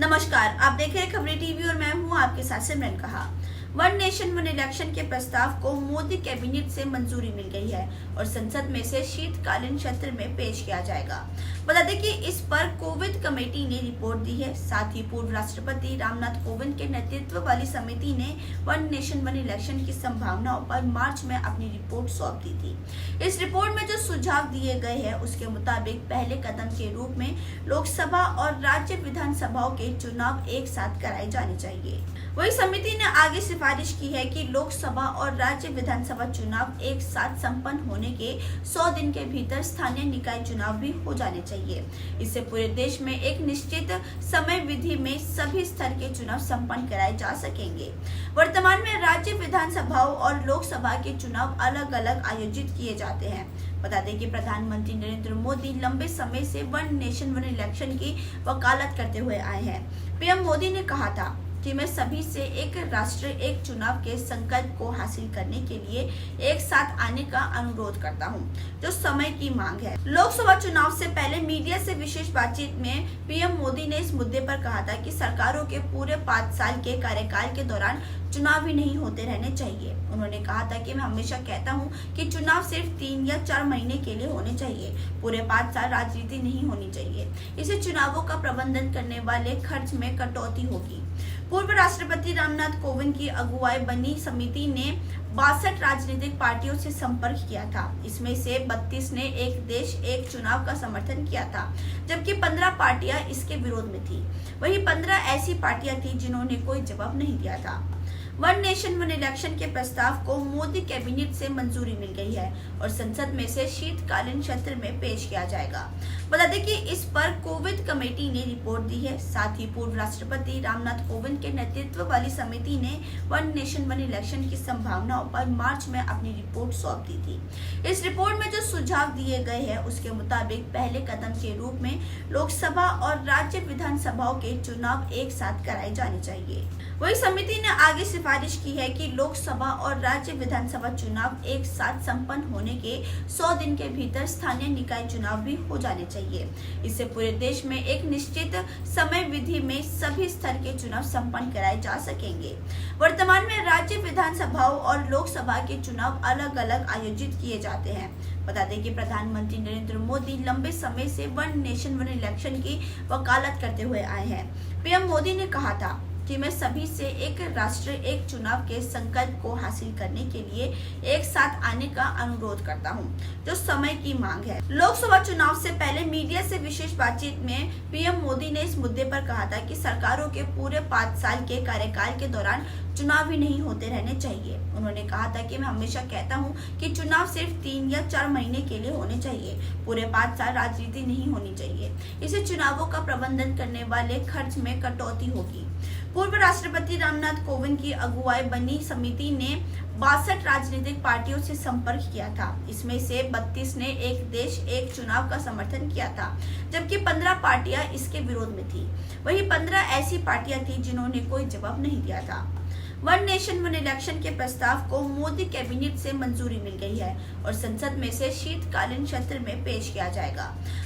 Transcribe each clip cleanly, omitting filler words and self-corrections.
नमस्कार, आप देख रहे हैं खबरें टीवी और मैं हूं आपके साथ सिमरन कहा। वन नेशन वन इलेक्शन के प्रस्ताव को मोदी कैबिनेट से मंजूरी मिल गई है और संसद में से शीतकालीन सत्र में पेश किया जाएगा। बता दें कि इस पर कोविंद कमेटी ने रिपोर्ट दी है। साथ ही पूर्व राष्ट्रपति रामनाथ कोविंद के नेतृत्व वाली समिति ने वन नेशन वन इलेक्शन की संभावनाओं पर मार्च में अपनी रिपोर्ट सौंप दी थी। इस रिपोर्ट में जो सुझाव दिए गए हैं उसके मुताबिक पहले कदम के रूप में लोकसभा और राज्य विधानसभाओं के चुनाव एक साथ कराए जाने चाहिए। वही समिति ने आगे सिफारिश की है कि लोकसभा और राज्य विधानसभा चुनाव एक साथ संपन्न होने के 100 दिन के भीतर स्थानीय निकाय चुनाव भी हो जाने चाहिए। इससे पूरे देश में एक निश्चित समय विधि में सभी स्तर के चुनाव संपन्न कराए जा सकेंगे। वर्तमान में राज्य विधानसभाओं और लोकसभा के चुनाव अलग अलग आयोजित किए जाते हैं। बता दें कि प्रधानमंत्री नरेंद्र मोदी लंबे समय से वन नेशन वन इलेक्शन की वकालत करते हुए आए हैं। पीएम मोदी ने कहा था कि मैं सभी से एक राष्ट्र एक चुनाव के संकल्प को हासिल करने के लिए एक साथ आने का अनुरोध करता हूं, जो समय की मांग है। लोकसभा चुनाव से पहले मीडिया से विशेष बातचीत में पीएम मोदी ने इस मुद्दे पर कहा था कि सरकारों के पूरे 5 साल के कार्यकाल के दौरान चुनाव ही नहीं होते रहने चाहिए। उन्होंने कहा था कि मैं हमेशा कहता हूं कि चुनाव सिर्फ 3 या 4 महीने के लिए होने चाहिए, पूरे 5 साल राजनीति नहीं होनी चाहिए। इससे चुनावों का प्रबंधन करने वाले खर्च में कटौती होगी। पूर्व राष्ट्रपति रामनाथ कोविंद की अगुवाई बनी समिति ने 62 राजनीतिक पार्टियों से संपर्क किया था। इसमें से 32 ने एक देश एक चुनाव का समर्थन किया था, जबकि 15 पार्टियां इसके विरोध में थी। वहीं 15 ऐसी पार्टियां थी जिन्होंने कोई जवाब नहीं दिया था। वन नेशन वन इलेक्शन के प्रस्ताव को मोदी कैबिनेट से मंजूरी मिल गई है और संसद में से शीतकालीन सत्र में पेश किया जाएगा। बता दें कि इस पर कोविंद कमेटी ने रिपोर्ट दी है। साथ ही पूर्व राष्ट्रपति रामनाथ कोविंद के नेतृत्व वाली समिति ने वन नेशन वन इलेक्शन की संभावनाओं पर मार्च में अपनी रिपोर्ट सौंप दी थी। इस रिपोर्ट में जो सुझाव दिए गए हैं उसके मुताबिक पहले कदम के रूप में लोकसभा और राज्य विधानसभाओं के चुनाव एक साथ कराए जाने चाहिए। वही समिति ने आगे सिफारिश की है कि लोकसभा और राज्य विधानसभा चुनाव एक साथ संपन्न होने के 100 दिन के भीतर स्थानीय निकाय चुनाव भी हो जाने चाहिए। इससे पूरे देश में एक निश्चित समय विधि में सभी स्तर के चुनाव संपन्न कराए जा सकेंगे। वर्तमान में राज्य विधानसभाओं और लोकसभा के चुनाव अलग अलग आयोजित किए जाते हैं। बता दें कि प्रधानमंत्री नरेंद्र मोदी लंबे समय से वन नेशन वन इलेक्शन की वकालत करते हुए आए हैं। पीएम मोदी ने कहा था कि मैं सभी से एक राष्ट्र एक चुनाव के संकल्प को हासिल करने के लिए एक साथ आने का अनुरोध करता हूं, जो समय की मांग है। लोकसभा चुनाव से पहले मीडिया से विशेष बातचीत में पीएम मोदी ने इस मुद्दे पर कहा था कि सरकारों के पूरे 5 साल के कार्यकाल के दौरान चुनाव ही नहीं होते रहने चाहिए। उन्होंने कहा था कि मैं हमेशा कहता हूं कि चुनाव सिर्फ 3 या 4 महीने के लिए होने चाहिए, पूरे 5 साल राजनीति नहीं होनी चाहिए। इससे चुनावों का प्रबंधन करने वाले खर्च में कटौती होगी। पूर्व राष्ट्रपति रामनाथ कोविंद की अगुवाई बनी समिति ने 62 राजनीतिक पार्टियों से संपर्क किया था। इसमें से 32 ने एक देश एक चुनाव का समर्थन किया था, जबकि 15 पार्टियां इसके विरोध में थी। वहीं 15 ऐसी पार्टियां थी जिन्होंने कोई जवाब नहीं दिया था। वन नेशन वन इलेक्शन के प्रस्ताव को मोदी कैबिनेट से मंजूरी मिल गई है और संसद में से शीतकालीन सत्र में पेश किया जाएगा।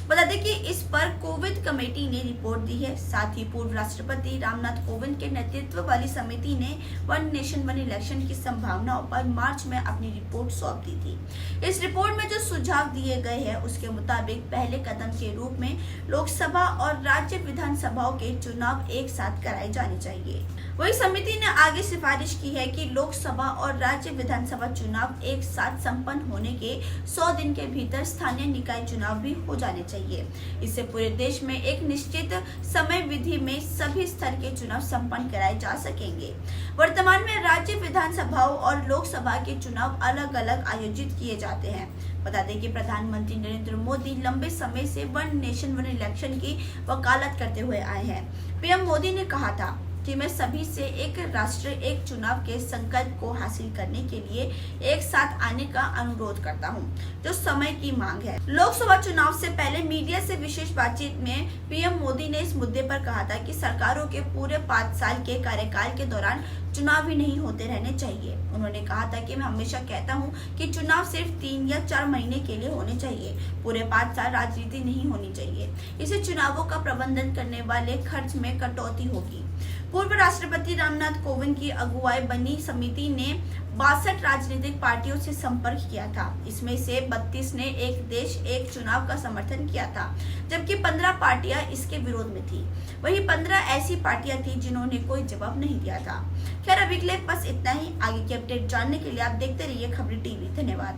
बता दें कि इस पर कोविंद कमेटी ने रिपोर्ट दी है। साथ ही पूर्व राष्ट्रपति रामनाथ कोविंद के नेतृत्व वाली समिति ने वन नेशन वन इलेक्शन की संभावनाओं पर मार्च में अपनी रिपोर्ट सौंप दी थी। इस रिपोर्ट में जो सुझाव दिए गए हैं उसके मुताबिक पहले कदम के रूप में लोकसभा और राज्य विधानसभाओं के चुनाव एक साथ कराए जाने चाहिए। वही समिति ने आगे सिफारिश की है कि लोकसभा और राज्य विधानसभा चुनाव एक साथ संपन्न होने के 100 दिन के भीतर स्थानीय निकाय चुनाव भी हो जाने चाहिए। इससे पूरे देश में एक निश्चित समय विधि में सभी स्तर के चुनाव संपन्न कराए जा सकेंगे। वर्तमान में राज्य विधानसभाओं और लोकसभा के चुनाव अलग अलग आयोजित किए जाते हैं। बता दें कि प्रधानमंत्री नरेंद्र मोदी लंबे समय से वन नेशन वन इलेक्शन की वकालत करते हुए आए हैं। पीएम मोदी ने कहा था जिनमें सभी से एक राष्ट्र एक चुनाव के संकल्प को हासिल करने के लिए एक साथ आने का अनुरोध करता हूं, जो समय की मांग है। लोकसभा चुनाव से पहले मीडिया से विशेष बातचीत में पीएम मोदी ने इस मुद्दे पर कहा था कि सरकारों के पूरे 5 साल के कार्यकाल के दौरान चुनाव ही नहीं होते रहने चाहिए। उन्होंने कहा था कि मैं हमेशा कहता हूं कि चुनाव सिर्फ 3 या 4 महीने के लिए होने चाहिए, पूरे 5 साल राजनीति नहीं होनी चाहिए। इससे चुनावों का प्रबंधन करने वाले खर्च में कटौती होगी। पूर्व राष्ट्रपति रामनाथ कोविंद की अगुवाई बनी समिति ने 62 राजनीतिक पार्टियों से संपर्क किया था। इसमें से 32 ने एक देश एक चुनाव का समर्थन किया था, जबकि 15 पार्टियां इसके विरोध में थी। वहीं 15 ऐसी पार्टियां थी जिन्होंने कोई जवाब नहीं दिया था। खैर, अभी के लिए बस इतना ही। आगे की अपडेट जानने के लिए आप देखते रहिए खबरी टीवी। धन्यवाद।